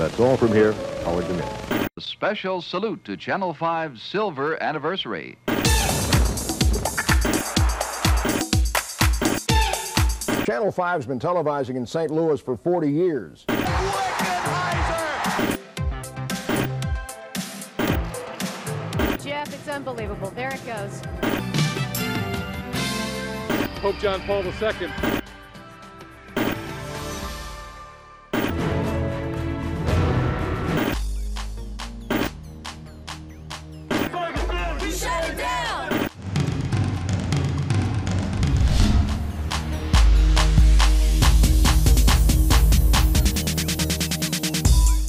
That's all from here. Howard DeMille. A special salute to Channel 5's silver anniversary. Channel 5's been televising in St. Louis for 40 years. Jeff, it's unbelievable. There it goes. Pope John Paul II.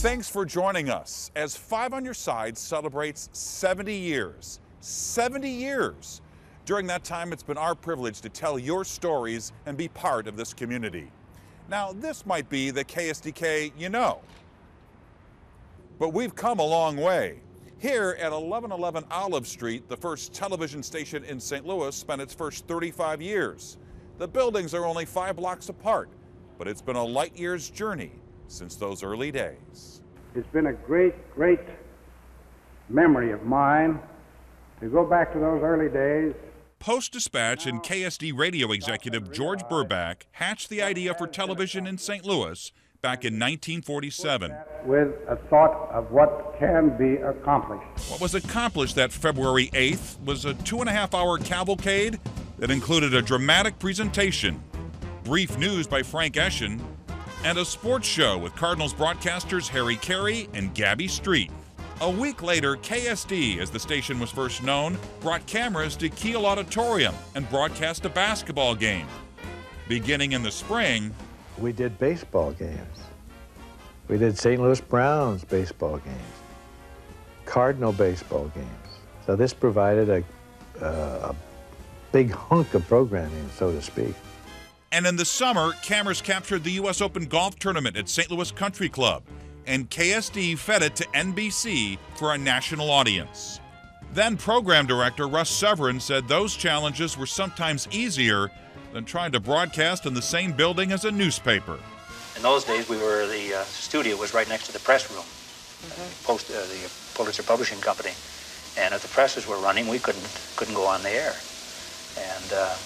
Thanks for joining us as Five on Your Side celebrates 70 years. 70 years! During that time, it's been our privilege to tell your stories and be part of this community. Now, this might be the KSDK you know, but we've come a long way. Here at 1111 Olive Street, the first television station in St. Louis spent its first 35 years. The buildings are only 5 blocks apart, but it's been a light year's journey since those early days. It's been a great, great memory of mine to go back to those early days. Post-Dispatch and KSD radio executive George Burback hatched the idea for television in St. Louis back in 1947. With a thought of what can be accomplished. What was accomplished that February 8th was a 2.5-hour cavalcade that included a dramatic presentation, brief news by Frank Eschen, and a sports show with Cardinals broadcasters Harry Carey and Gabby Street. A week later, KSD, as the station was first known, brought cameras to Kiel Auditorium and broadcast a basketball game. Beginning in the spring, we did baseball games. We did St. Louis Browns baseball games, Cardinal baseball games. So this provided a big hunk of programming, so to speak. And in the summer, cameras captured the U.S. Open golf tournament at St. Louis Country Club, and KSD fed it to NBC for a national audience. Then program director Russ Severin said those challenges were sometimes easier than trying to broadcast in the same building as a newspaper. In those days, the studio was right next to the press room, the Pulitzer Publishing Company, and if the presses were running, we couldn't go on the air, and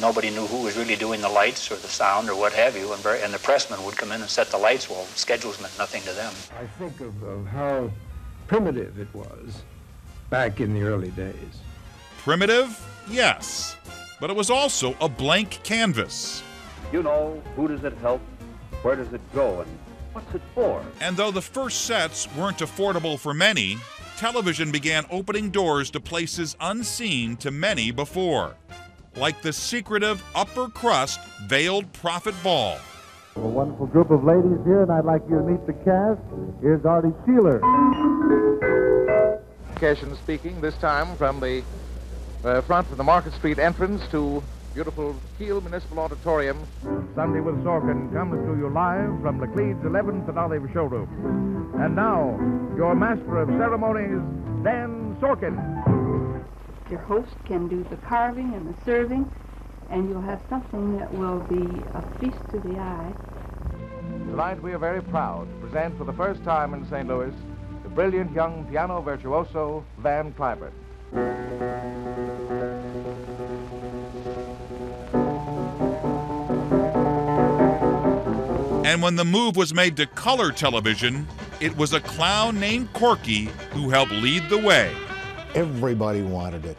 nobody knew who was really doing the lights or the sound or what have you, and the pressmen would come in and set the lights. Well, schedules meant nothing to them. I think of how primitive it was back in the early days. Primitive? Yes. But it was also a blank canvas. You know, who does it help? Where does it go? And what's it for? And though the first sets weren't affordable for many, television began opening doors to places unseen to many before, like the secretive upper crust Veiled Prophet Ball. A wonderful group of ladies here, and I'd like you to meet the cast. Here's Artie Sheeler. Cashin speaking, this time from the front of the Market Street entrance to beautiful Kiel Municipal Auditorium. Sunday with Sorkin comes to you live from Laclede's 11th and Olive Showroom. And now, your master of ceremonies, Dan Sorkin. Your host can do the carving and the serving, and you'll have something that will be a feast to the eye. Tonight we are very proud to present for the first time in St. Louis the brilliant young piano virtuoso Van Cliburn. And when the move was made to color television, it was a clown named Corky who helped lead the way. Everybody wanted it.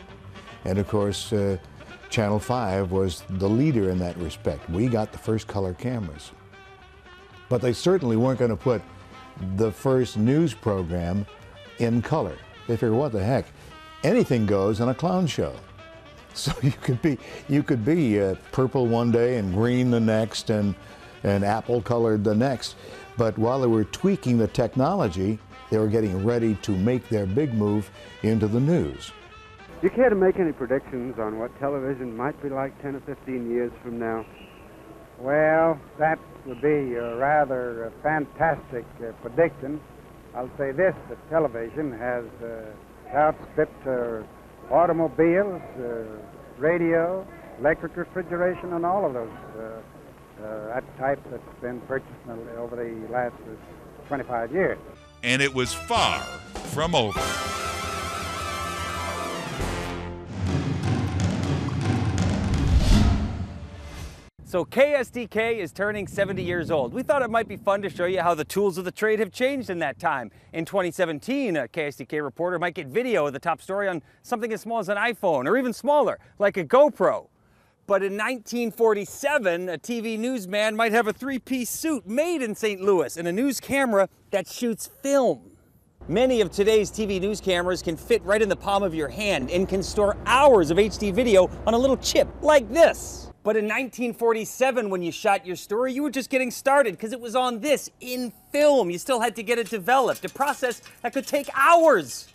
And of course, Channel 5 was the leader in that respect. We got the first color cameras. But they certainly weren't going to put the first news program in color. They figured, what the heck? Anything goes in a clown show. So you could be purple one day and green the next and apple colored the next. But while they were tweaking the technology, they were getting ready to make their big move into the news. Do you care to make any predictions on what television might be like 10 or 15 years from now? Well, that would be a rather fantastic prediction. I'll say this, that television has outstripped automobiles, radio, electric refrigeration, and all of those that type that's been purchased over the last 25 years. And it was far from over. So KSDK is turning 70 years old. We thought it might be fun to show you how the tools of the trade have changed in that time. In 2017, a KSDK reporter might get video of the top story on something as small as an iPhone, or even smaller, like a GoPro. But in 1947, a TV newsman might have a three-piece suit made in St. Louis and a news camera that shoots film. Many of today's TV news cameras can fit right in the palm of your hand and can store hours of HD video on a little chip like this. But in 1947, when you shot your story, you were just getting started because it was on this, in film. You still had to get it developed, a process that could take hours.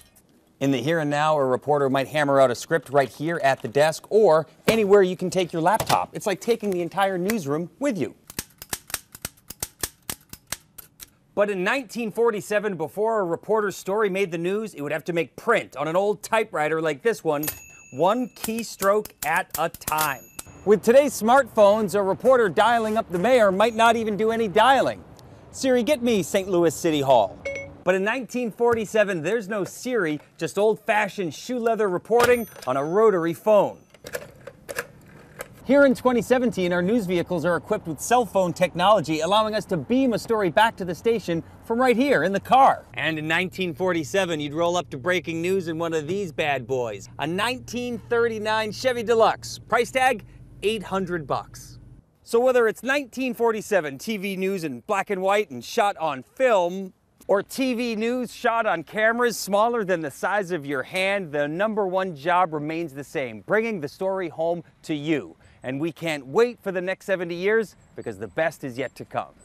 In the here and now, a reporter might hammer out a script right here at the desk or anywhere you can take your laptop. It's like taking the entire newsroom with you. But in 1947, before a reporter's story made the news, it would have to make print on an old typewriter like this one keystroke at a time. With today's smartphones, a reporter dialing up the mayor might not even do any dialing. Siri, get me St. Louis City Hall. But in 1947, there's no Siri, just old-fashioned shoe leather reporting on a rotary phone. Here in 2017, our news vehicles are equipped with cell phone technology, allowing us to beam a story back to the station from right here in the car. And in 1947, you'd roll up to breaking news in one of these bad boys, a 1939 Chevy Deluxe. Price tag, $800. So whether it's 1947 TV news in black and white and shot on film, or TV news shot on cameras smaller than the size of your hand, the #1 job remains the same, bringing the story home to you. And we can't wait for the next 70 years because the best is yet to come.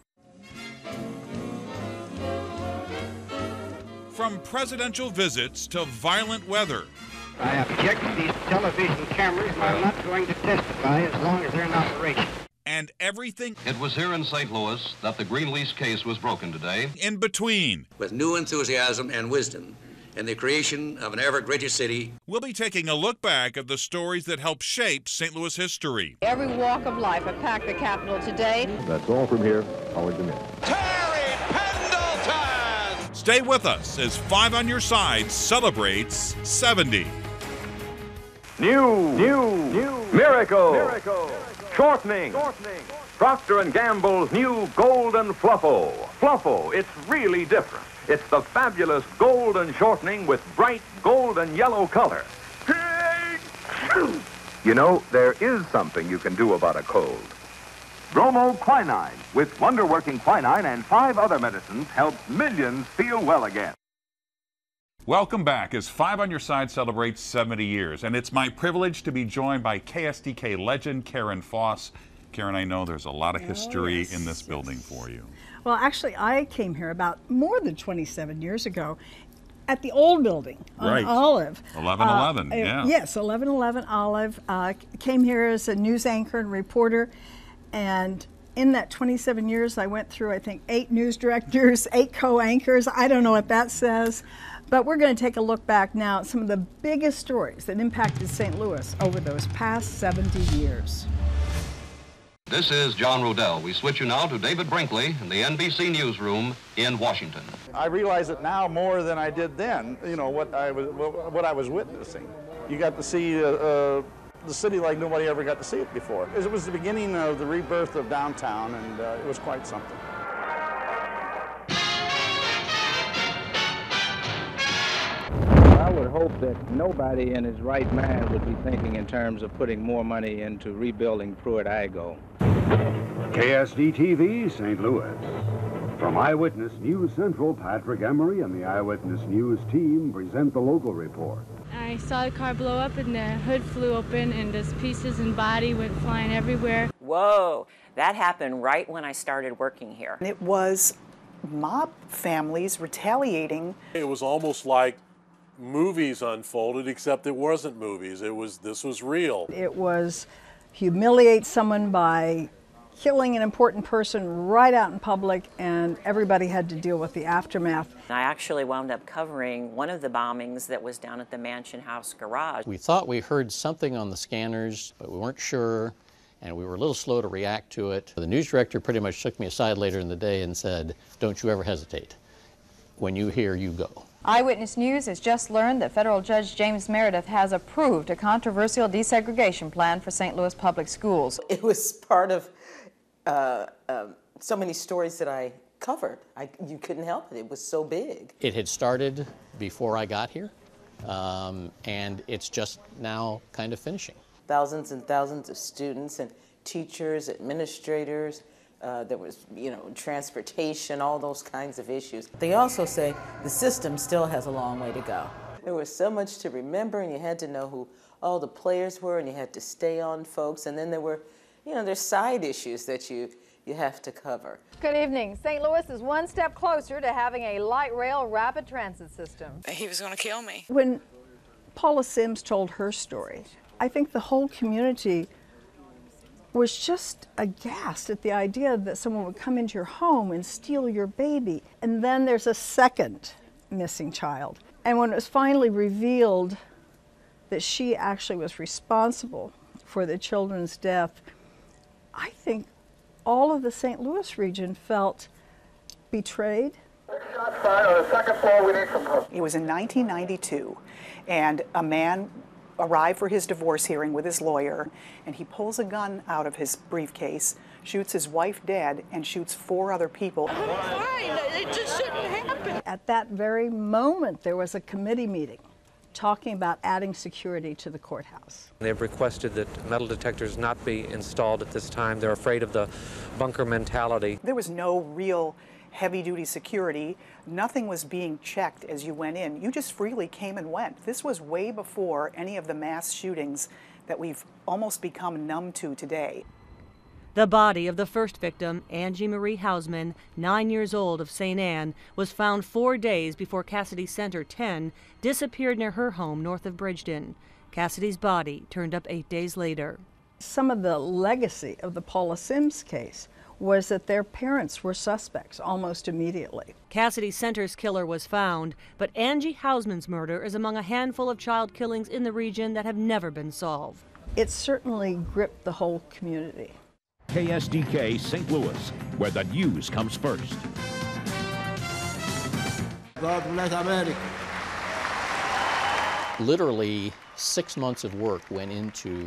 From presidential visits to violent weather. I have checked these television cameras and I'm not going to testify as long as they're in operation. And everything. It was here in St. Louis that the green lease case was broken today. In between. With new enthusiasm and wisdom in the creation of an ever greater city. We'll be taking a look back at the stories that helped shape St. Louis history. Every walk of life have packed the Capitol today. That's all from here. Howard the Minute. Stay with us as Five on Your Side celebrates 70. New, miracle, shortening. Procter & Gamble's new Golden Fluffo. Fluffo, it's really different. It's the fabulous golden shortening with bright gold and yellow color. You know, there is something you can do about a cold. Bromoquinine, with wonder-working quinine and 5 other medicines, helps millions feel well again. Welcome back as Five on Your Side celebrates 70 years. And it's my privilege to be joined by KSDK legend Karen Foss. Karen, I know there's a lot of history in this building for you. Well, actually, I came here about more than 27 years ago at the old building on Olive. 1111, yeah. Yes, 1111 Olive. Came here as a news anchor and reporter. And in that 27 years, I went through, I think, 8 news directors, 8 co-anchors. I don't know what that says. But we're going to take a look back now at some of the biggest stories that impacted St. Louis over those past 70 years. This is John Rodell. We switch you now to David Brinkley in the NBC newsroom in Washington. I realize it now more than I did then, you know, what I was witnessing. You got to see the city like nobody ever got to see it before. It was the beginning of the rebirth of downtown, and it was quite something. I would hope that nobody in his right mind would be thinking in terms of putting more money into rebuilding Pruitt-Igoe. KSD-TV, St. Louis. From Eyewitness News Central, Patrick Emery and the Eyewitness News team present the local report. I saw the car blow up and the hood flew open and just pieces and body went flying everywhere. Whoa, that happened right when I started working here. It was mob families retaliating. It was almost like movies unfolded, except it wasn't movies. This was real. It was humiliate someone by killing an important person right out in public, and everybody had to deal with the aftermath. I actually wound up covering one of the bombings that was down at the Mansion House garage. We thought we heard something on the scanners, but we weren't sure. and we were a little slow to react to it. The news director pretty much took me aside later in the day and said, "Don't you ever hesitate. When you hear, you go." Eyewitness News has just learned that federal judge James Meredith has approved a controversial desegregation plan for St. Louis public schools. It was part of so many stories that I covered. You couldn't help it. It was so big. It had started before I got here, and it's just now kind of finishing. Thousands and thousands of students and teachers, administrators. There was, transportation, all those kinds of issues. They also say the system still has a long way to go. There was so much to remember, and you had to know who all the players were, and you had to stay on folks. And then there were, there's side issues that you have to cover. Good evening. St. Louis is one step closer to having a light rail rapid transit system. He was going to kill me. When Paula Sims told her story, I think the whole community was just aghast at the idea that someone would come into your home and steal your baby. And then there's a second missing child. And when it was finally revealed that she actually was responsible for the children's death, I think all of the St. Louis region felt betrayed. Shots fired on the second floor. We need some help. It was in 1992, and a man arrived for his divorce hearing with his lawyer, and he pulls a gun out of his briefcase, shoots his wife dead, and shoots 4 other people. I'm fine. It just shouldn't happen. At that very moment, there was a committee meeting talking about adding security to the courthouse. They've requested that metal detectors not be installed at this time. They're afraid of the bunker mentality. There was no real heavy-duty security. Nothing was being checked as you went in. You just freely came and went. This was way before any of the mass shootings that we've almost become numb to today. The body of the first victim, Angie Marie Hausman, 9 years old, of St. Anne, was found 4 days before Cassidy Center 10 disappeared near her home north of Bridgeton. Cassidy's body turned up 8 days later. Some of the legacy of the Paula Sims case was that their parents were suspects almost immediately. Cassidy Center's killer was found, but Angie Hausman's murder is among a handful of child killings in the region that have never been solved. It certainly gripped the whole community. KSDK St. Louis, where the news comes first. God bless America. Literally 6 months of work went into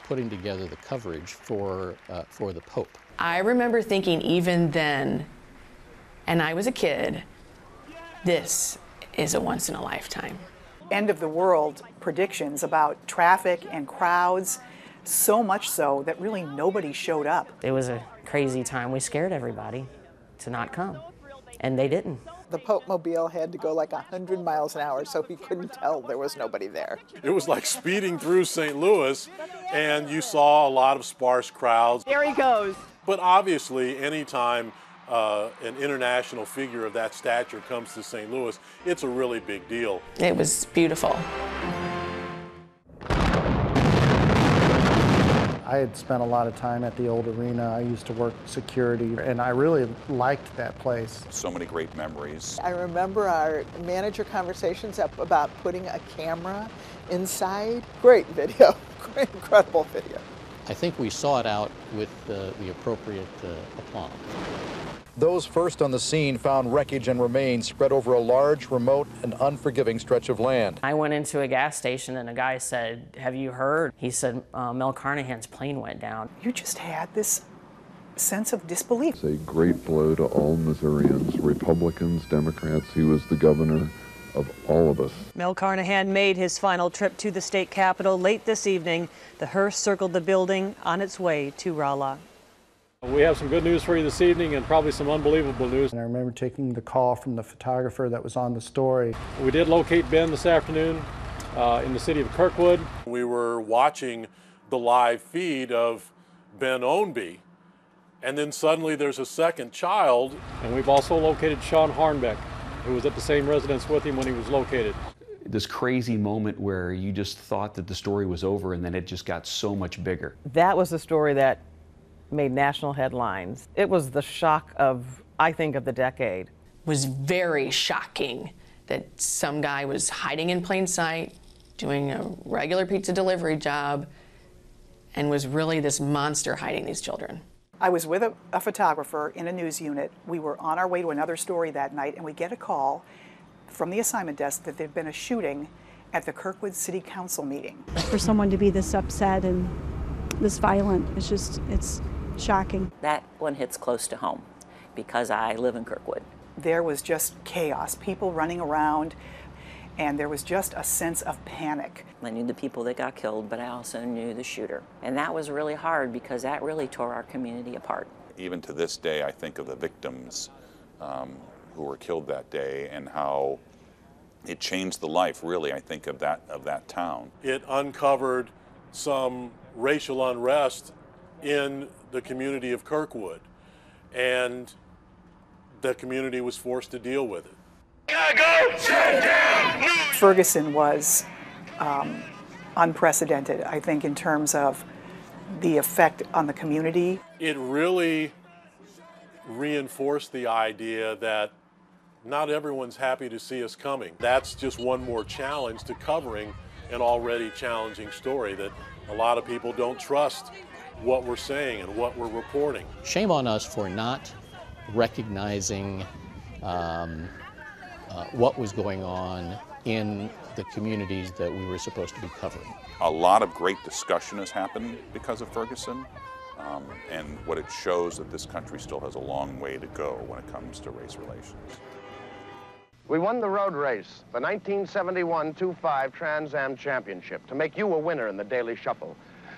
putting together the coverage for the Pope. I remember thinking even then, and I was a kid, this is a once in a lifetime. End of the world predictions about traffic and crowds, so much so that really nobody showed up. It was a crazy time. We scared everybody to not come, and they didn't. The Pope Mobile had to go like 100 miles an hour, so he couldn't tell there was nobody there. It was like speeding through St. Louis, and you saw a lot of sparse crowds. There he goes. But obviously, anytime an international figure of that stature comes to St. Louis, it's a really big deal. It was beautiful. I had spent a lot of time at the old arena. I used to work security, and I really liked that place. So many great memories. I remember our manager conversations about putting a camera inside. Great video, great, incredible video. I think we saw it out with the appropriate aplomb. Those first on the scene found wreckage and remains spread over a large, remote, and unforgiving stretch of land. I went into a gas station and a guy said, "Have you heard?" He said, Mel Carnahan's plane went down. You just had this sense of disbelief. It's a great blow to all Missourians, Republicans, Democrats. He was the governor of all of us. Mel Carnahan made his final trip to the state capitol late this evening. The hearse circled the building on its way to Rolla. We have some good news for you this evening and probably some unbelievable news. And I remember taking the call from the photographer that was on the story. We did locate Ben this afternoon in the city of Kirkwood. We were watching the live feed of Ben Ownby, and then suddenly there's a second child. And we've also located Sean Harnbeck, who was at the same residence with him when he was located. This crazy moment where you just thought that the story was over and then it just got so much bigger. That was the story that made national headlines. It was the shock of, I think, of the decade. It was very shocking that some guy was hiding in plain sight, doing a regular pizza delivery job, and was really this monster hiding these children. I was with a photographer in a news unit. We were on our way to another story that night, and we get a call from the assignment desk that there'd been a shooting at the Kirkwood City Council meeting. For someone to be this upset and this violent, it's shocking. That one hits close to home because I live in Kirkwood. There was just chaos, people running around, and there was just a sense of panic. I knew the people that got killed, but I also knew the shooter. And that was really hard because that really tore our community apart. Even to this day, I think of the victims who were killed that day and how it changed the life, really, I think, of that town. It uncovered some racial unrest in the community of Kirkwood, and the community was forced to deal with it. Ferguson was unprecedented, I think, in terms of the effect on the community. It really reinforced the idea that not everyone's happy to see us coming. That's just one more challenge to covering an already challenging story that a lot of people don't trust what we're saying and what we're reporting. Shame on us for not recognizing what was going on in the communities that we were supposed to be covering. A lot of great discussion has happened because of Ferguson, and what it shows that this country still has a long way to go when it comes to race relations. We won the road race, the 1971 2-5 Trans Am Championship, to make you a winner in the Daily Shuffle.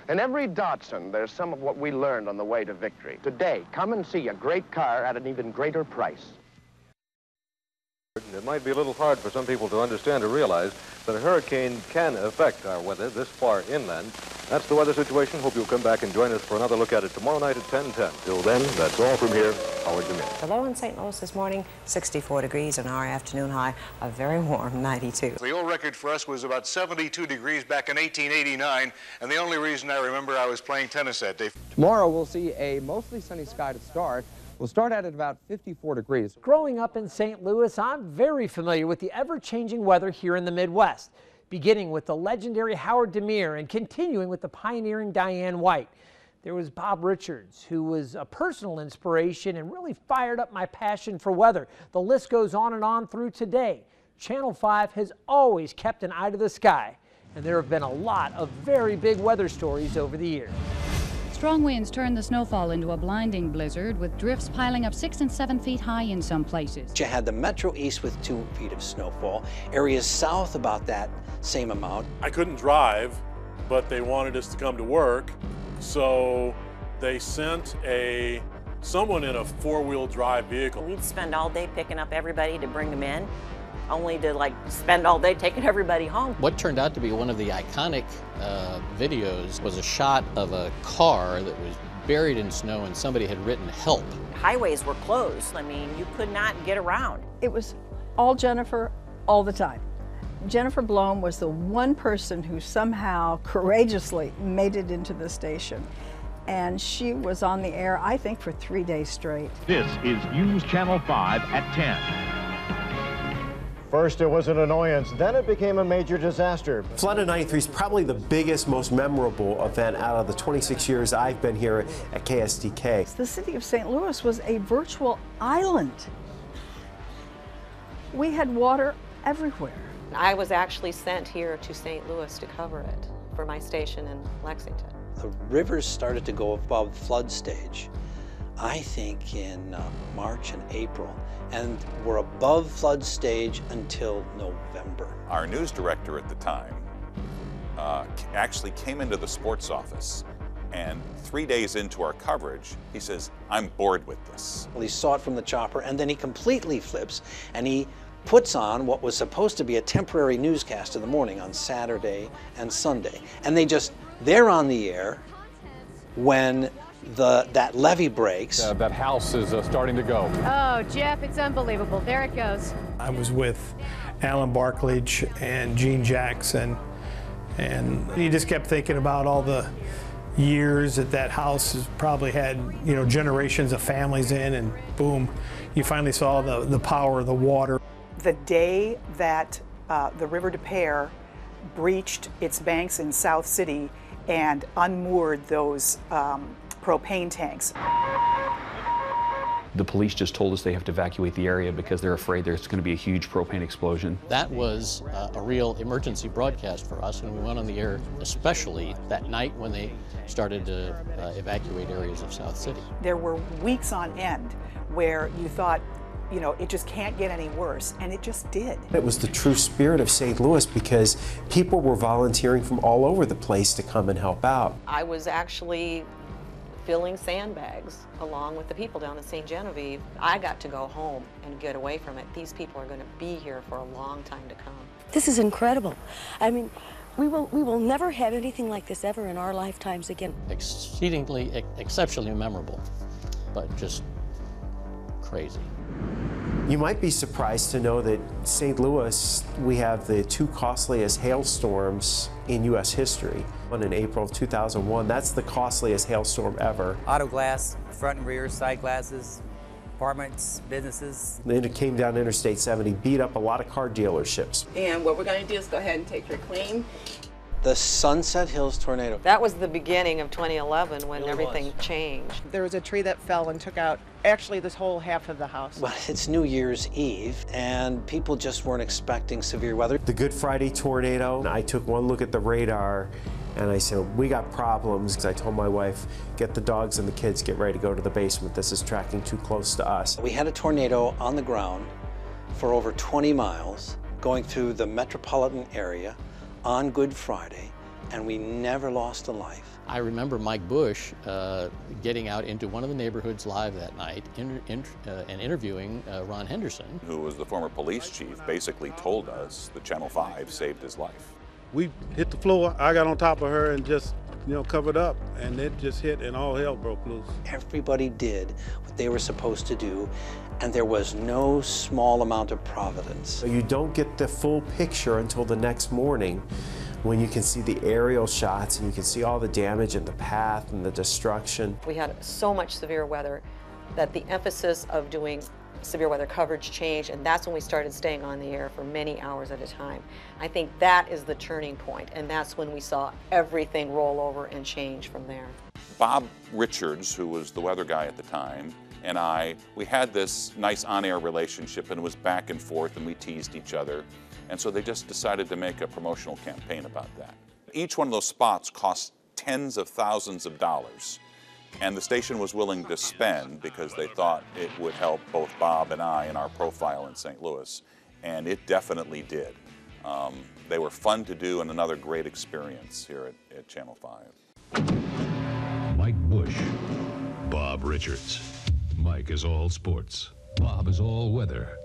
In every Datsun, there's some of what we learned on the way to victory. Today, come and see a great car at an even greater price. It might be a little hard for some people to understand or realize that a hurricane can affect our weather this far inland. That's the weather situation. Hope you'll come back and join us for another look at it tomorrow night at 10:10. Till then, that's all from here. Howard DeMille. The low in St. Louis this morning, 64 degrees, and our afternoon high, a very warm 92. The old record for us was about 72 degrees back in 1889, and the only reason I remember I was playing tennis that day. Tomorrow we'll see a mostly sunny sky to start. We'll start out at about 54 degrees. Growing up in St. Louis, I'm very familiar with the ever-changing weather here in the Midwest, beginning with the legendary Howard DeMille and continuing with the pioneering Diane White. There was Bob Richards, who was a personal inspiration and really fired up my passion for weather. The list goes on and on through today. Channel 5 has always kept an eye to the sky, and there have been a lot of very big weather stories over the years. Strong winds turned the snowfall into a blinding blizzard, with drifts piling up 6 and 7 feet high in some places. You had the metro east with 2 feet of snowfall, areas south about that same amount. I couldn't drive, but they wanted us to come to work, so they sent someone in a 4-wheel drive vehicle. We'd spend all day picking up everybody to bring them in, only to spend all day taking everybody home. What turned out to be one of the iconic videos was a shot of a car that was buried in snow and somebody had written help. Highways were closed. I mean, you could not get around. It was all Jennifer all the time. Jennifer Blome was the one person who somehow courageously made it into the station. And she was on the air, I think, for 3 days straight. This is News Channel 5 at 10. First it was an annoyance, then it became a major disaster. Flood of '93 is probably the biggest, most memorable event out of the 26 years I've been here at KSDK. The city of St. Louis was a virtual island. We had water everywhere. I was actually sent here to St. Louis to cover it for my station in Lexington. The rivers started to go above flood stage, I think in March and April, and were above flood stage until November. Our news director at the time actually came into the sports office, and 3 days into our coverage, he says, "I'm bored with this." Well, he saw it from the chopper, and then he completely flips, and he puts on what was supposed to be a temporary newscast in the morning on Saturday and Sunday. And they're on the air when that levee breaks. That house is starting to go. Oh, Jeff, it's unbelievable. There it goes. I was with Alan Barclage and Gene Jackson, and you just kept thinking about all the years that house has probably had, generations of families in, and boom, you finally saw the power of the water. The day that the River Des Peres breached its banks in South City and unmoored those propane tanks. The police just told us they have to evacuate the area because they're afraid there's going to be a huge propane explosion. That was a real emergency broadcast for us, and we went on the air especially that night when they started to evacuate areas of South City. There were weeks on end where you thought, you know, it just can't get any worse, and it just did. It was the true spirit of St. Louis because people were volunteering from all over the place to come and help out. I was actually filling sandbags along with the people down in St. Genevieve. I got to go home and get away from it. These people are going to be here for a long time to come. This is incredible. I mean, we will never have anything like this ever in our lifetimes again. Exceedingly, exceptionally memorable, but just crazy. You might be surprised to know that St. Louis, we have the 2 costliest hailstorms in U.S. history. One in April of 2001, that's the costliest hailstorm ever. Auto glass, front and rear, side glasses, apartments, businesses. Then it came down Interstate 70, beat up a lot of car dealerships. And what we're going to do is go ahead and take your claim. The Sunset Hills tornado. That was the beginning of 2011 when everything changed. There was a tree that fell and took out actually this whole half of the house. Well, it's New Year's Eve, and people just weren't expecting severe weather. The Good Friday tornado, I took one look at the radar and I said, we got problems. I told my wife, get the dogs and the kids, get ready to go to the basement. This is tracking too close to us. We had a tornado on the ground for over 20 miles going through the metropolitan area on Good Friday, and we never lost a life. I remember Mike Bush getting out into one of the neighborhoods live that night and interviewing Ron Henderson, who was the former police chief, basically told us that Channel 5 saved his life. We hit the floor, I got on top of her and just, you know, covered up, and it just hit and all hell broke loose. Everybody did what they were supposed to do, and there was no small amount of providence. So you don't get the full picture until the next morning when you can see the aerial shots and you can see all the damage and the path and the destruction. We had so much severe weather that the emphasis of doing severe weather coverage changed, and that's when we started staying on the air for many hours at a time. I think that is the turning point, and that's when we saw everything roll over and change from there. Bob Richards, who was the weather guy at the time, and we had this nice on-air relationship, and it was back and forth, and we teased each other. And so they just decided to make a promotional campaign about that. Each one of those spots cost tens of thousands of dollars, and the station was willing to spend because they thought it would help both Bob and I in our profile in St. Louis, and it definitely did. They were fun to do and another great experience here at Channel 5. Mike Bush, Bob Richards. Mike is all sports. Bob is all weather.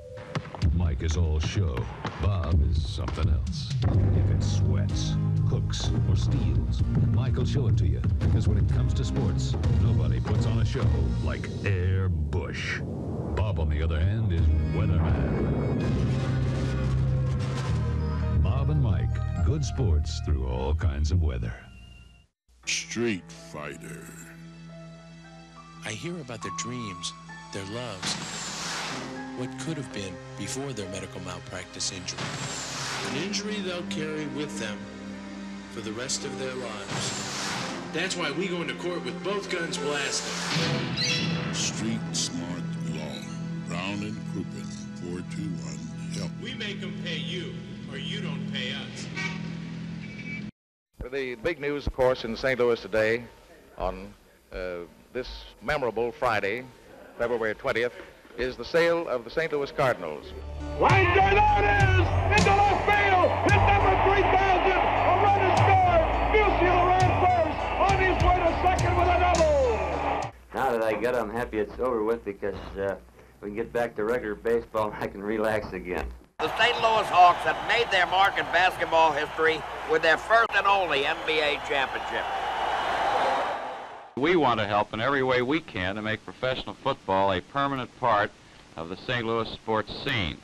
Mike is all show. Bob is something else. If it sweats, cooks, or steals, Mike will show it to you. Because when it comes to sports, nobody puts on a show like Air Bush. Bob, on the other hand, is weatherman. Bob and Mike, good sports through all kinds of weather. Street Fighter. I hear about their dreams, their loves, what could have been before their medical malpractice injury. An injury they'll carry with them for the rest of their lives. That's why we go into court with both guns blasting. Street Smart Law. Brown and Crouppen, 421 HELP. We make them pay you, or you don't pay us. The big news, of course, in St. Louis today on this memorable Friday, February 20th, is the sale of the St. Louis Cardinals. Line drive, there it is! Into left field! Hit number 3,000! A run is scored! Musial ran first! On his way to second with a double! Now that I got it, I'm happy it's over with because we can get back to regular baseball and I can relax again. The St. Louis Hawks have made their mark in basketball history with their first and only NBA championship. We want to help in every way we can to make professional football a permanent part of the St. Louis sports scene.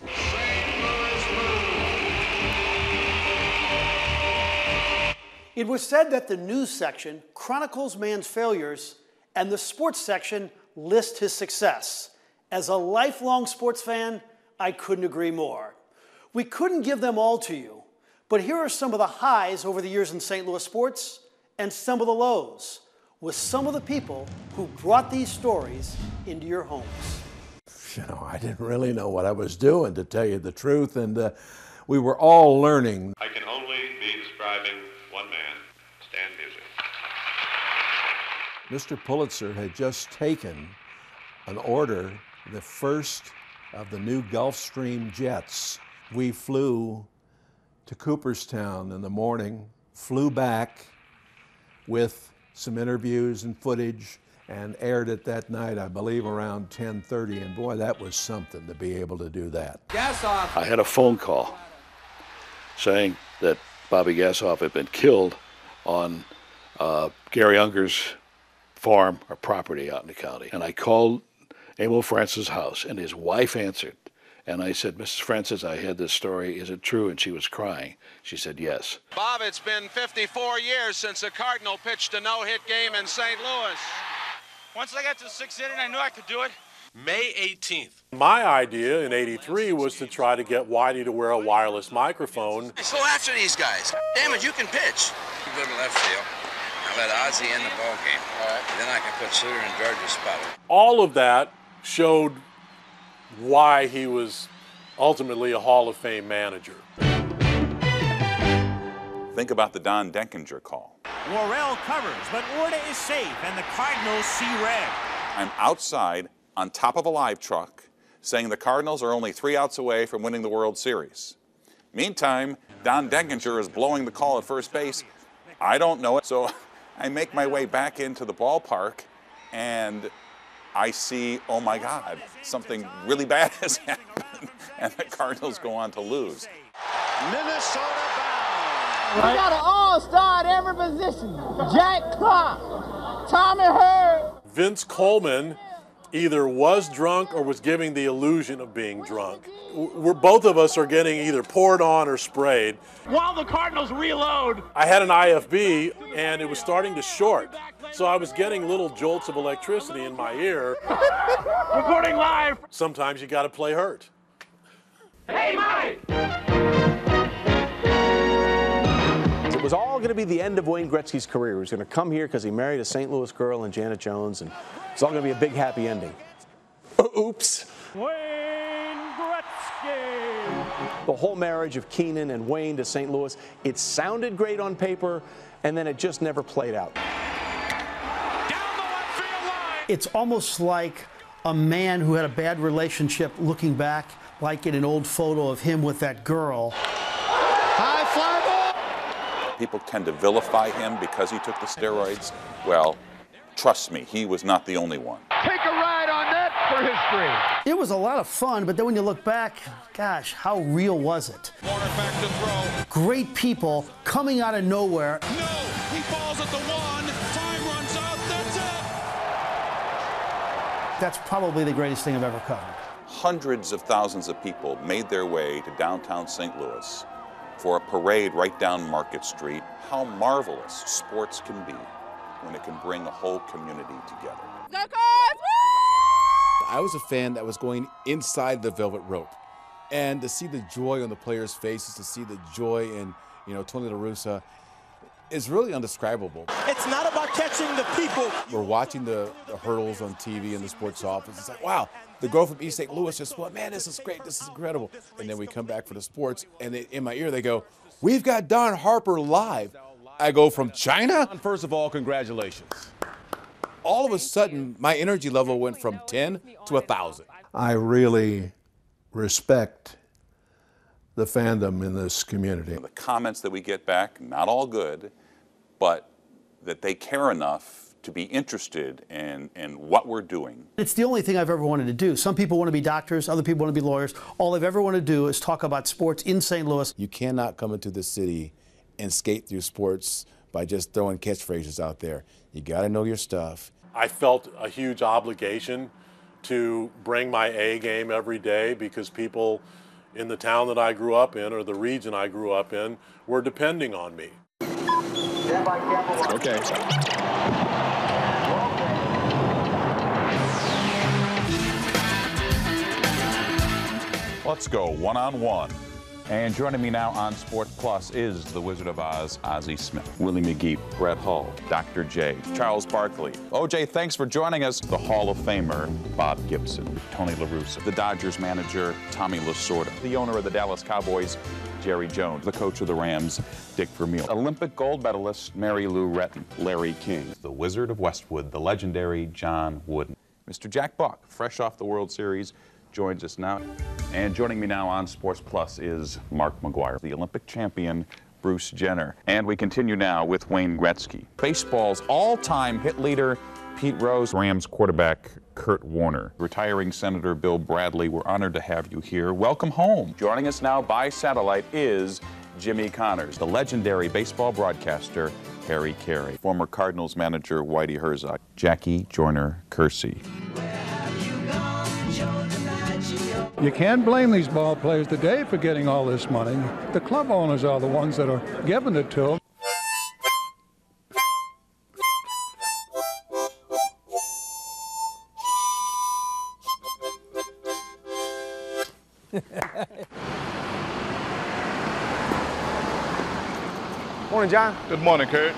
It was said that the news section chronicles man's failures and the sports section lists his success. As a lifelong sports fan, I couldn't agree more. We couldn't give them all to you, but here are some of the highs over the years in St. Louis sports and some of the lows with some of the people who brought these stories into your homes. You know, I didn't really know what I was doing, to tell you the truth, and we were all learning. I can only be describing one man. Stand music. Mr. Pulitzer had just taken an order, the first of the new Gulfstream jets. We flew to Cooperstown in the morning, flew back with some interviews and footage, and aired it that night, I believe, around 10:30. And boy, that was something to be able to do that. Gassoff. I had a phone call saying that Bobby Gassoff had been killed on Gary Unger's farm or property out in the county. And I called Emil Francis' house, and his wife answered. And I said, Mrs. Francis, I had this story. Is it true? And she was crying. She said, yes. Bob, it's been 54 years since the Cardinal pitched a no-hit game in St. Louis. Once I got to the 6th inning, I knew I could do it. May 18th. My idea in '83 was to try to get Whitey to wear a wireless microphone. Go after these guys. Damn it, you can pitch. Go to left field. I let Ozzie in the ball game. All right. Then I can put Suter in George's spot. All of that showed why he was ultimately a Hall of Fame manager. Think about the Don Denkinger call. Worrell covers, but Orta is safe, and the Cardinals see red. I'm outside on top of a live truck saying the Cardinals are only 3 outs away from winning the World Series. Meantime, Don Denkinger is blowing the call at first base. I don't know it, so I make my way back into the ballpark, and I see, oh my God, something really bad has happened, and the Cardinals go on to lose. Minnesota bound. We got an all-star at every position. Jack Clark, Tommy Hurd. Vince Coleman either was drunk or was giving the illusion of being drunk. Both of us are getting either poured on or sprayed. While the Cardinals reload. I had an IFB and it was starting to short. So I was getting little jolts of electricity in my ear. Reporting live. Sometimes you gotta play hurt. Hey, Mike! It was all going to be the end of Wayne Gretzky's career. He was going to come here because he married a St. Louis girl and Janet Jones, and it's all going to be a big happy ending. Oops. Wayne Gretzky. The whole marriage of Keenan and Wayne to St. Louis, it sounded great on paper, and then it just never played out. Down the left field line. It's almost like a man who had a bad relationship looking back, like in an old photo of him with that girl. High fly ball. People tend to vilify him because he took the steroids. Well, trust me, he was not the only one. Take a ride on that for history. It was a lot of fun, but then when you look back, gosh, how real was it? Warner back to throw. Great people coming out of nowhere. No, he falls at the 1. Time runs out. That's it. That's probably the greatest thing I've ever covered. Hundreds of thousands of people made their way to downtown St. Louis for a parade right down Market Street. How marvelous sports can be when it can bring a whole community together. I was a fan that was going inside the velvet rope, and to see the joy on the players' faces, to see the joy in, Tony La Russa, is really indescribable. It's not about catching the people. We're watching the hurdles on TV in the sports office. It's like, wow, the girl from East St. Louis just went, man, this is great, this is incredible. And then we come back for the sports, and in my ear they go, we've got Don Harper live. I go, from China? First of all, congratulations. All of a sudden, my energy level went from 10 to 1,000. I really respect the fandom in this community. The comments that we get back, not all good, but that they care enough to be interested in what we're doing. It's the only thing I've ever wanted to do. Some people want to be doctors, other people want to be lawyers. All I've ever wanted to do is talk about sports in St. Louis. You cannot come into the city and skate through sports by just throwing catchphrases out there. You got to know your stuff. I felt a huge obligation to bring my A game every day because people in the town that I grew up in or the region I grew up in were depending on me. Okay. Let's go one-on-one. And joining me now on Sports Plus is the Wizard of Oz, Ozzie Smith, Willie McGee, Brett Hull, Dr. J, Charles Barkley. OJ, thanks for joining us. The Hall of Famer, Bob Gibson, Tony La Russa, the Dodgers manager, Tommy Lasorda, the owner of the Dallas Cowboys, Jerry Jones, the coach of the Rams, Dick Vermeil, Olympic gold medalist, Mary Lou Retton, Larry King, the Wizard of Westwood, the legendary John Wooden. Mr. Jack Buck, fresh off the World Series, joins us now. And joining me now on Sports Plus is Mark McGuire, the Olympic champion, Bruce Jenner. And we continue now with Wayne Gretzky. Baseball's all-time hit leader, Pete Rose, Rams quarterback, Kurt Warner. Retiring Senator Bill Bradley, we're honored to have you here. Welcome home. Joining us now by satellite is Jimmy Connors, the legendary baseball broadcaster, Harry Carey, former Cardinals manager, Whitey Herzog, Jackie Joyner-Kersee. You can't blame these ball players today for getting all this money. The club owners are the ones that are giving it to them. Morning, John. Good morning, Kurt.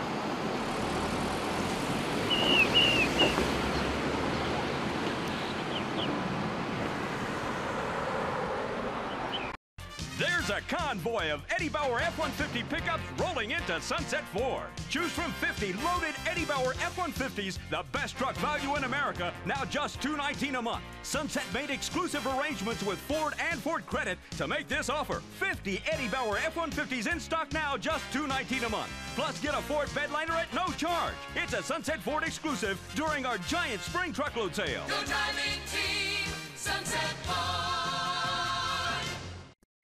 There's a convoy of Eddie Bauer F-150 pickups rolling into Sunset Ford. Choose from 50 loaded Eddie Bauer F-150s, the best truck value in America, now just $219 a month. Sunset made exclusive arrangements with Ford and Ford Credit to make this offer. 50 Eddie Bauer F-150s in stock now, just $219 a month. Plus, get a Ford bedliner at no charge. It's a Sunset Ford exclusive during our giant spring truckload sale. Go driving team, Sunset Ford.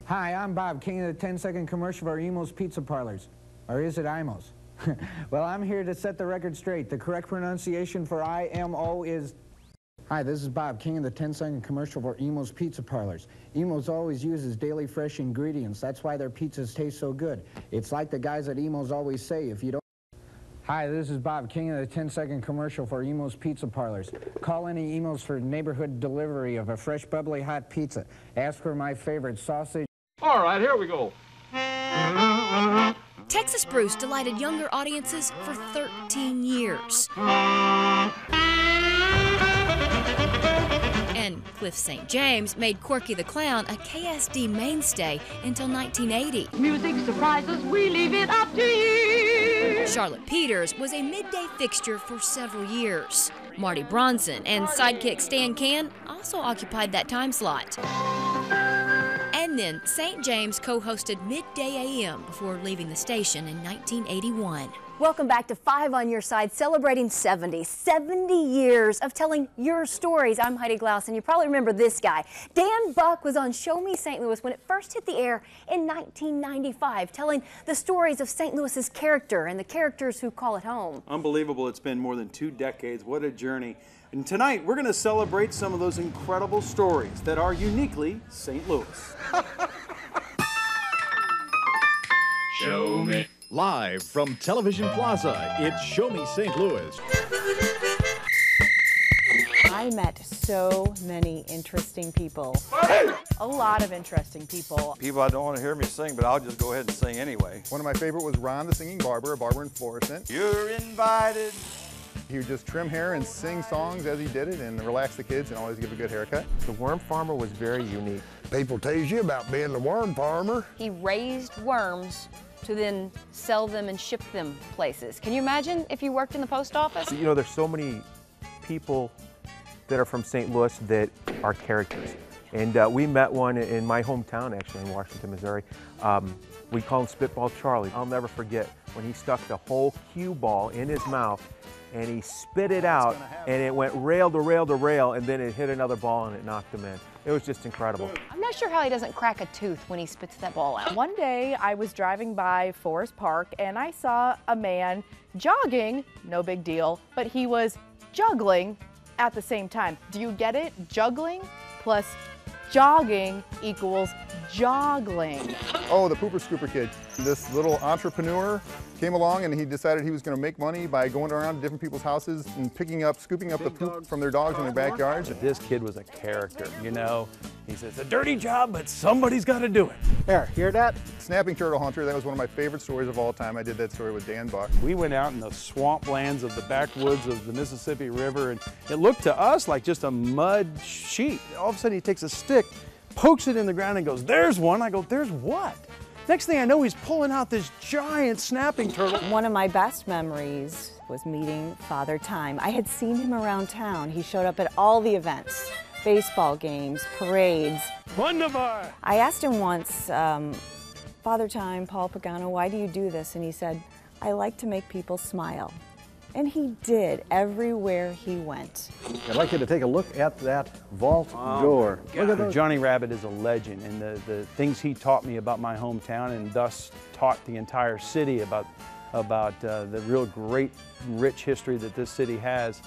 Hi, I'm Bob, king of the 10-second commercial for Imo's Pizza Parlors. Or is it Imo's? Well, I'm here to set the record straight. The correct pronunciation for IMO is... Hi, this is Bob, king of the 10-second commercial for Imo's Pizza Parlors. Imo's always uses daily fresh ingredients. That's why their pizzas taste so good. It's like the guys at Imo's always say, if you don't... Hi, this is Bob, king of the 10-second commercial for Imo's Pizza Parlors. Call any Imo's for neighborhood delivery of a fresh, bubbly, hot pizza. Ask for my favorite sausage... All right, here we go. Texas Bruce delighted younger audiences for 13 years. And Cliff St. James made Corky the Clown a KSD mainstay until 1980. Music surprises, we leave it up to you. Charlotte Peters was a midday fixture for several years. Marty Bronson and sidekick Stan Can also occupied that time slot. And then St. James co-hosted Midday AM before leaving the station in 1981. Welcome back to 5 on Your Side, celebrating 70 years of telling your stories. I'm Heidi Glaus, and you probably remember this guy. Dan Buck was on Show Me St. Louis when it first hit the air in 1995, telling the stories of St. Louis's character and the characters who call it home. Unbelievable. It's been more than 2 decades. What a journey. And tonight, we're going to celebrate some of those incredible stories that are uniquely St. Louis. Show me. Live from Television Plaza, it's Show Me St. Louis. I met so many interesting people. A lot of interesting people. People that don't want to hear me sing, but I'll just go ahead and sing anyway. One of my favorite was Ron the Singing Barber, a barber in Florissant. You're invited. He would just trim hair and sing songs as he did it and relax the kids and always give a good haircut. The worm farmer was very unique. People tease you about being the worm farmer. He raised worms to then sell them and ship them places. Can you imagine if you worked in the post office? You know, there's so many people that are from St. Louis that are characters. And we met one in my hometown, actually, in Washington, Missouri. We call him Spitball Charlie. I'll never forget when he stuck the whole cue ball in his mouth and he spit it out, and it went rail to rail to rail, and then it hit another ball and it knocked him in. It was just incredible. I'm not sure how he doesn't crack a tooth when he spits that ball out. One day I was driving by Forest Park and I saw a man jogging, no big deal, but he was juggling at the same time. Do you get it? Juggling plus jogging equals joggling. Oh, the pooper scooper kid. This little entrepreneur came along and he decided he was going to make money by going around to different people's houses and scooping up the poop from their dogs in their backyards. This kid was a character, you know. He says, a dirty job, but somebody's got to do it. There, hear that? Snapping turtle hunter, that was one of my favorite stories of all time. I did that story with Dan Buck. We went out in the swamplands of the backwoods of the Mississippi River, and it looked to us like just a mud sheet. All of a sudden he takes a stick, pokes it in the ground and goes, there's one. I go, there's what? Next thing I know, he's pulling out this giant snapping turtle. One of my best memories was meeting Father Time. I had seen him around town. He showed up at all the events, baseball games, parades. Wonderful! I asked him once, Father Time, Paul Pagano, why do you do this? And he said, I like to make people smile. And he did everywhere he went. I'd like you to take a look at that vault door. Look at those. Johnny Rabbit is a legend, and the things he taught me about my hometown and thus taught the entire city about the real great, rich history that this city has.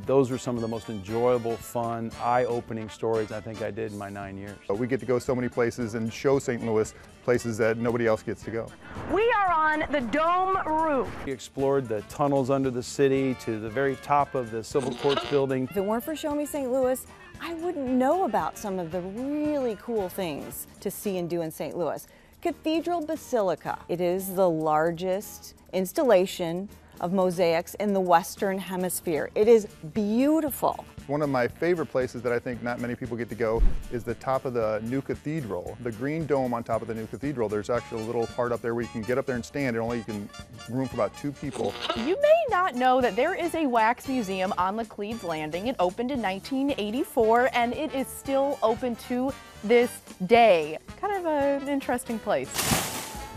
Those were some of the most enjoyable, fun, eye-opening stories I think I did in my 9 years. We get to go so many places and show St. Louis places that nobody else gets to go. We are on the dome roof. We explored the tunnels under the city to the very top of the Civil Courts building. If it weren't for Show Me St. Louis, I wouldn't know about some of the really cool things to see and do in St. Louis. Cathedral Basilica. It is the largest installation of mosaics in the Western Hemisphere. It is beautiful. One of my favorite places that I think not many people get to go is the top of the new cathedral. The green dome on top of the new cathedral. There's actually a little part up there where you can get up there and stand, and only you can room for about 2 people. You may not know that there is a wax museum on Laclede's Landing. It opened in 1984 and it is still open to this day. Kind of an interesting place.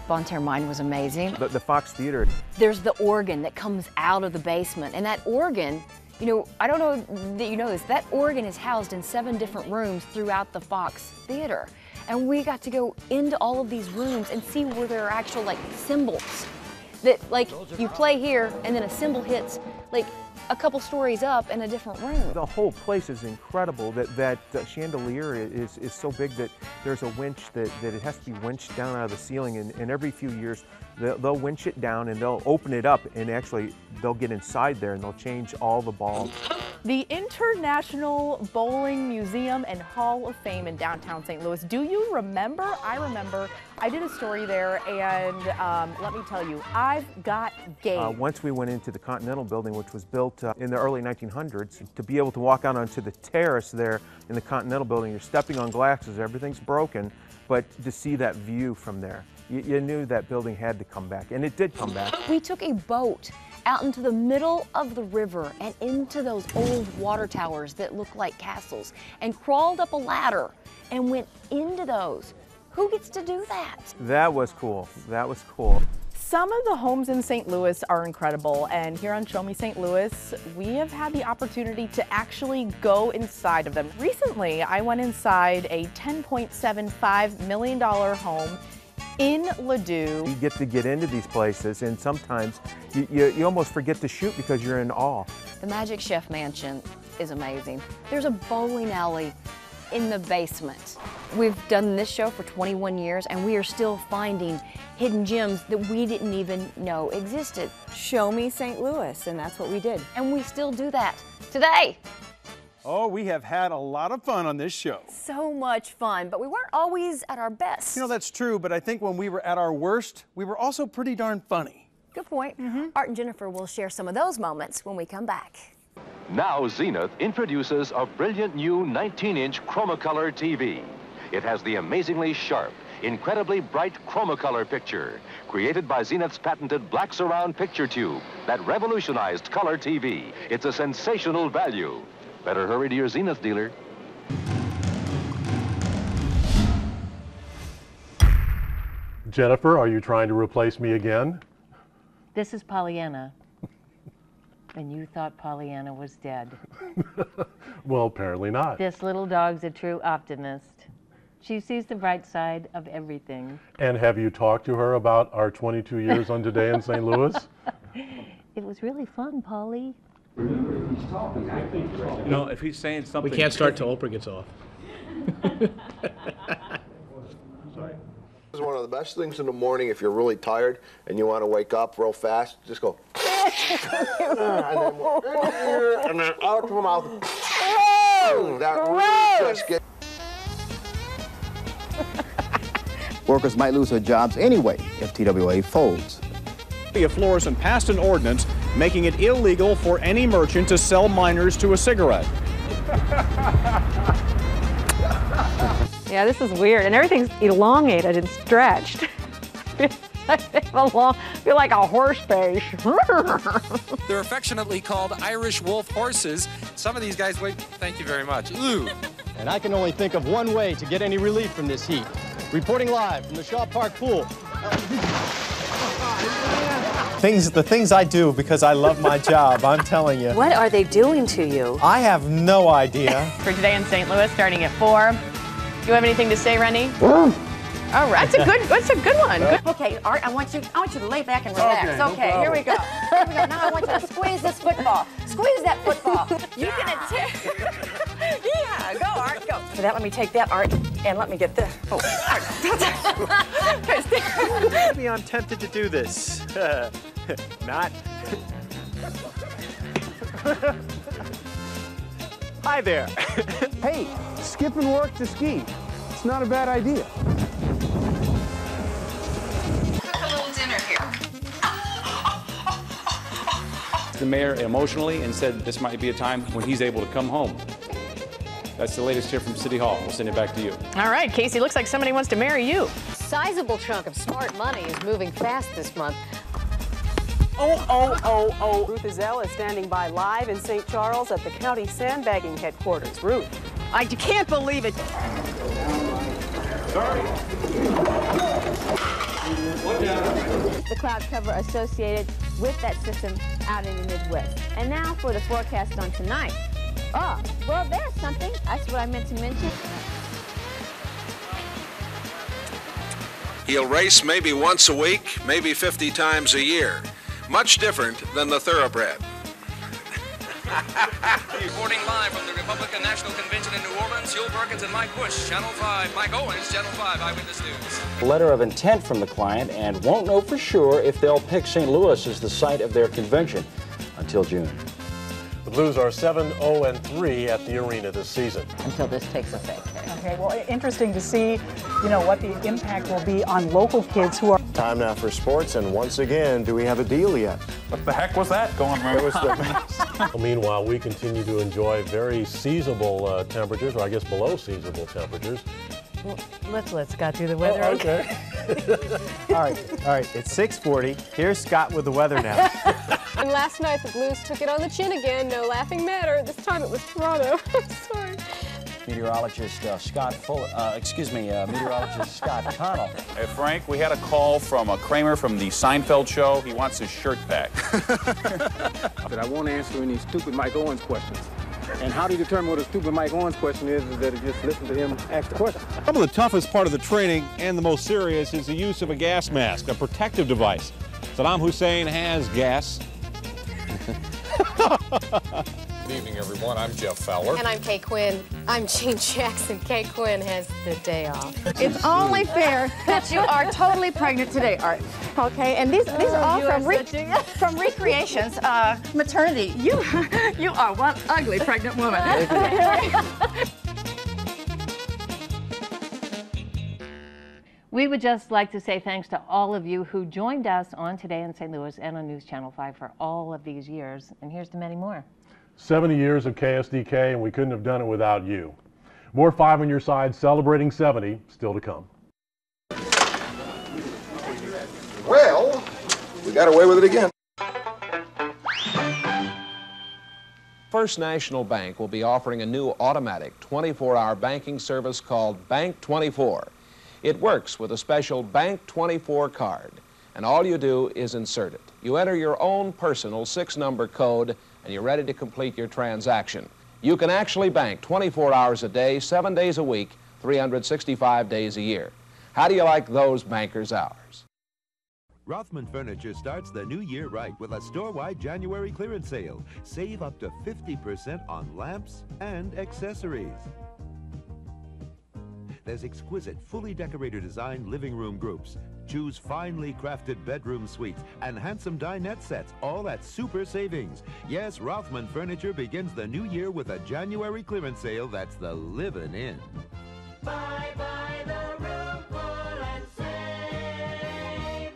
Bon Terre was amazing. The Fox Theater. There's the organ that comes out of the basement, and that organ, you know, I don't know that you know this, that organ is housed in 7 different rooms throughout the Fox Theater. And we got to go into all of these rooms and see where there are actual like cymbals that like you play here and then a cymbal hits like a couple stories up in a different room. The whole place is incredible. That chandelier is so big that there's a winch that it has to be winched down out of the ceiling, and every few years they'll winch it down and they'll open it up, and actually they'll get inside there and they'll change all the balls. The International Bowling Museum and Hall of Fame in downtown St. Louis. Do you remember? I remember. I did a story there, and let me tell you, I've got game. Once we went into the Continental Building, which was built in the early 1900s, to be able to walk out onto the terrace there in the Continental Building, you're stepping on glasses, everything's broken, but to see that view from there, you knew that building had to come back, and it did come back. We took a boat out into the middle of the river and into those old water towers that look like castles and crawled up a ladder and went into those. Who gets to do that? That was cool. That was cool. Some of the homes in St. Louis are incredible, and here on Show Me St. Louis, we have had the opportunity to actually go inside of them. Recently, I went inside a $10.75 million home in Ladue. You get to get into these places, and sometimes you almost forget to shoot because you're in awe. The Magic Chef Mansion is amazing. There's a bowling alley in the basement. We've done this show for 21 years, and we are still finding hidden gems that we didn't even know existed. Show Me St. Louis, and that's what we did. And we still do that today. Oh, we have had a lot of fun on this show. So much fun, but we weren't always at our best. You know, that's true, but I think when we were at our worst, we were also pretty darn funny. Good point. Art and Jennifer will share some of those moments when we come back. Now Zenith introduces a brilliant new 19-inch Chromacolor TV. It has the amazingly sharp, incredibly bright Chromacolor picture, created by Zenith's patented black surround picture tube that revolutionized color TV. It's a sensational value. Better hurry to your Zenith dealer. Jennifer, are you trying to replace me again? This is Pollyanna. And you thought Pollyanna was dead. Well, apparently not. This little dog's a true optimist. She sees the bright side of everything. And have you talked to her about our 22 years on Today in St. Louis? It was really fun, Polly. No, if he's saying something... We can't start till Oprah gets off. is one of the best things in the morning if you're really tired and you want to wake up real fast. Just go. and then out of the mouth. That really just gets. Workers might lose their jobs anyway if TWA folds. The of Florissant passed an ordinance making it illegal for any merchant to sell minors to a cigarette. Yeah, this is weird, and everything's elongated and stretched. I feel like a horse face. They're affectionately called Irish wolf horses. Some of these guys weigh, thank you very much. Ooh. And I can only think of one way to get any relief from this heat. Reporting live from the Shaw Park pool. The things I do because I love my job, I'm telling you. What are they doing to you? I have no idea. For today in St. Louis, starting at 4. You have anything to say, Rennie? All right, that's a good one. Good. Okay, Art, I want you to lay back and relax. Okay, no here we go. Here we go. Now I want you to squeeze this football. Squeeze that football. You're gonna tear. Yeah, go, Art, go. For that, let me take that, Art, and let me get this. Oh, Art. Maybe I'm tempted to do this. Not. Hi there. Hey, skipping work to ski. It's not a bad idea. A little dinner here. The mayor emotionally and said this might be a time when he's able to come home. That's the latest here from City Hall. We'll send it back to you. All right, Casey, looks like somebody wants to marry you. Sizable chunk of smart money is moving fast this month. Oh. Ruth Ezell is standing by live in St. Charles at the county sandbagging headquarters. Ruth. I can't believe it. Sorry. The cloud cover associated with that system out in the Midwest. And now for the forecast on tonight. Oh, well, there's something. That's what I meant to mention. He'll race maybe once a week, maybe 50 times a year. Much different than the thoroughbred. Reporting live from the Republican National Convention in New Orleans, Yul Perkins and Mike Bush, Channel 5. Mike Owens, Channel 5 Eyewitness News. Letter of intent from the client and won't know for sure if they'll pick St. Louis as the site of their convention until June. The Blues are 7-0-3 at the arena this season. Until this takes effect. Okay, well, interesting to see, what the impact will be on local kids who are... Time now for sports, and once again, do we have a deal yet? What the heck was that going on? Well, meanwhile, we continue to enjoy very seasonable temperatures, or I guess below seasonable temperatures. Well, let's let Scott do the weather. Oh, okay. All right, it's 6:40. Here's Scott with the weather now. And last night the Blues took it on the chin again. No laughing matter. This time it was Toronto. Sorry. Meteorologist meteorologist Scott Connell. Hey, Frank, we had a call from Kramer from the Seinfeld show. He wants his shirt back. But I won't answer any stupid Mike Owens questions. And how do you determine what a stupid Mike Owens question is that you just listen to him ask the question. Some of the toughest part of the training and the most serious is the use of a gas mask, a protective device. Saddam Hussein has gas. Good evening, everyone. I'm Jeff Fowler. And I'm Kay Quinn. I'm Gene Jackson. Kay Quinn has the day off. It's only fair that you are totally pregnant today, Art. Okay, and these are all from Recreations Maternity. You are one ugly pregnant woman. We would just like to say thanks to all of you who joined us on Today in St. Louis and on News Channel 5 for all of these years. And here's to many more. 70 years of KSDK, and we couldn't have done it without you. More 5 on your side celebrating 70 still to come. Well, we got away with it again. First National Bank will be offering a new automatic 24-hour banking service called Bank 24. It works with a special Bank 24 card, and all you do is insert it. You enter your own personal 6-number code, and you're ready to complete your transaction. You can actually bank 24 hours a day, 7 days a week, 365 days a year. How do you like those bankers' hours? Rothman Furniture starts the new year right with a store-wide January clearance sale. Save up to 50% on lamps and accessories. There's exquisite, fully decorated designed living room groups. Choose finely crafted bedroom suites and handsome dinette sets, all at super savings. Yes, Rothman Furniture begins the new year with a January clearance sale that's the living in. Bye-bye the room full and save.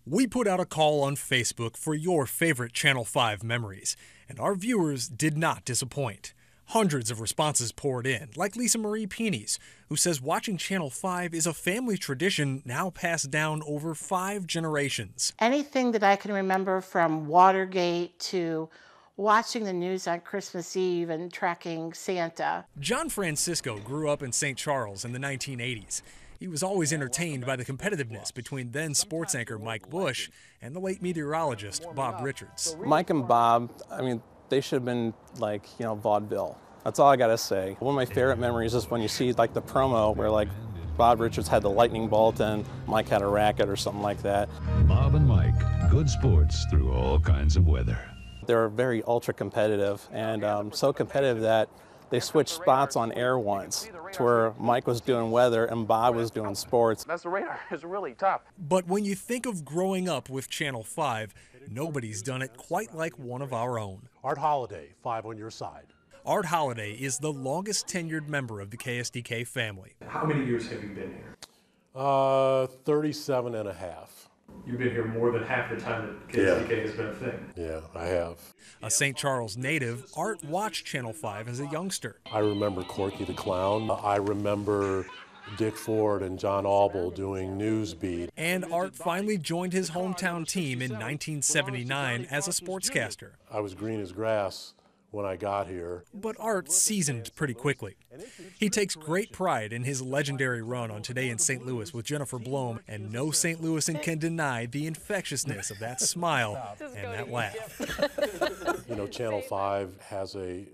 We put out a call on Facebook for your favorite Channel 5 memories, and our viewers did not disappoint. Hundreds of responses poured in, like Lisa Marie Peeney's, who says watching Channel 5 is a family tradition now passed down over 5 generations. Anything that I can remember from Watergate to watching the news on Christmas Eve and tracking Santa. John Francisco grew up in St. Charles in the 1980s. He was always entertained by the competitiveness between then sports anchor Mike Bush and the late meteorologist Bob Richards. Mike and Bob, I mean, they should have been like, you know, vaudeville. That's all I gotta say. One of my favorite memories is when you see like the promo where like Bob Richards had the lightning bolt and Mike had a racket or something like that. Bob and Mike, good sports through all kinds of weather. They're very ultra competitive and so competitive that they switched spots on air once to where Mike was doing weather and Bob was doing sports. That's the radar is really tough. But when you think of growing up with Channel 5, nobody's done it quite like one of our own. Art Holiday, 5 on your side. Art Holiday is the longest tenured member of the KSDK family. How many years have you been here? 37 and a half. You've been here more than half the time that KSDK has been a thing. Yeah, I have. A St. Charles native, Art watched Channel 5 as a youngster. I remember Corky the Clown. I remember Dick Ford and John Auble doing Newsbeat. And Art finally joined his hometown team in 1979 as a sportscaster. I was green as grass when I got here. But Art seasoned pretty quickly. He takes great pride in his legendary run on Today in St. Louis with Jennifer Blome, and no St. Louisan can deny the infectiousness of that smile and that laugh. You know, Channel 5 has a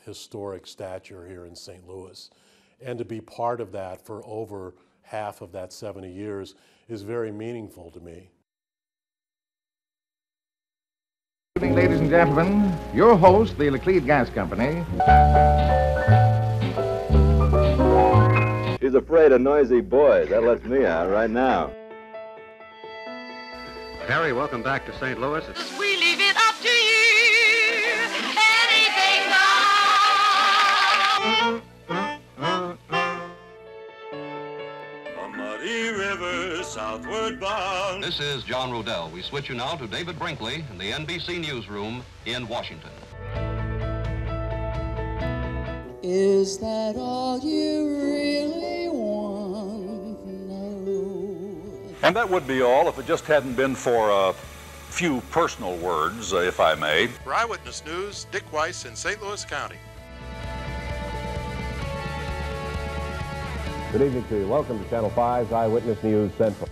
historic stature here in St. Louis, and to be part of that for over half of that 70 years is very meaningful to me. Good evening, ladies and gentlemen, your host, the Laclede Gas Company. She's afraid of noisy boys. That lets me out right now. Harry, welcome back to St. Louis. We leave it up to you. Anything A muddy river southward bound. This is John Rodell. We switch you now to David Brinkley in the NBC Newsroom in Washington. Is that all you really want to know? And that would be all if it just hadn't been for a few personal words, if I may. For Eyewitness News, Dick Weiss in St. Louis County. Good evening to you. Welcome to Channel 5's Eyewitness News Central.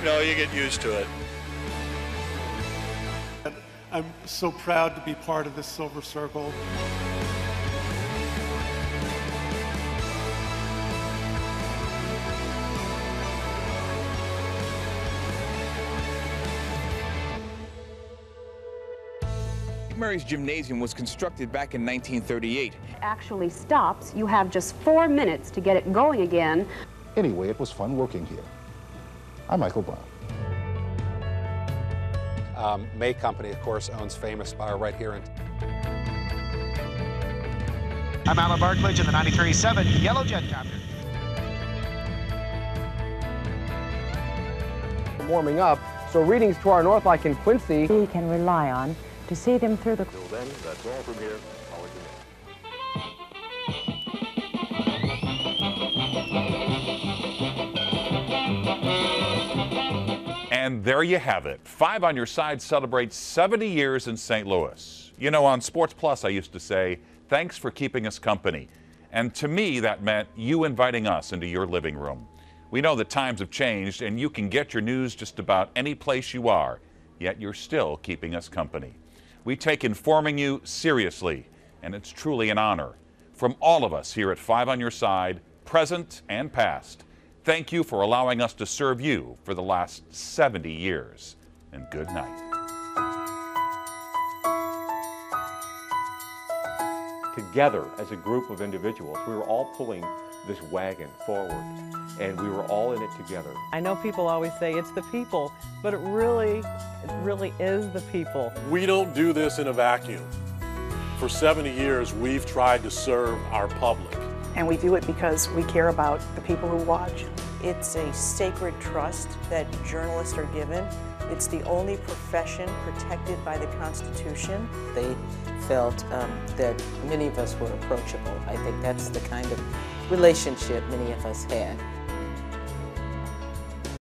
No, you get used to it. I'm so proud to be part of this Silver Circle. Murray's Gymnasium was constructed back in 1938. Actually stops, you have just 4 minutes to get it going again. Anyway, it was fun working here. I'm Michael Brown. May Company, of course, owns Famous Bar right here in... I'm Alan Barklage in the 93.7 Yellow Jet Copter. Warming up, so readings to our north like in Quincy. We can rely on to see them through the... Till then, that's all from here. And there you have it. 5 on Your Side celebrates 70 years in St. Louis. You know, on Sports Plus, I used to say, thanks for keeping us company. And to me, that meant you inviting us into your living room. We know that times have changed, and you can get your news just about any place you are, yet you're still keeping us company. We take informing you seriously, and it's truly an honor. From all of us here at 5 on Your Side, present and past, thank you for allowing us to serve you for the last 70 years. And good night. together as a group of individuals. We were all pulling this wagon forward, and we were all in it together. I know people always say it's the people, but it really is the people. We don't do this in a vacuum. For 70 years, we've tried to serve our public. And we do it because we care about the people who watch. It's a sacred trust that journalists are given. It's the only profession protected by the Constitution. They felt that many of us were approachable. I think that's the kind of relationship many of us had.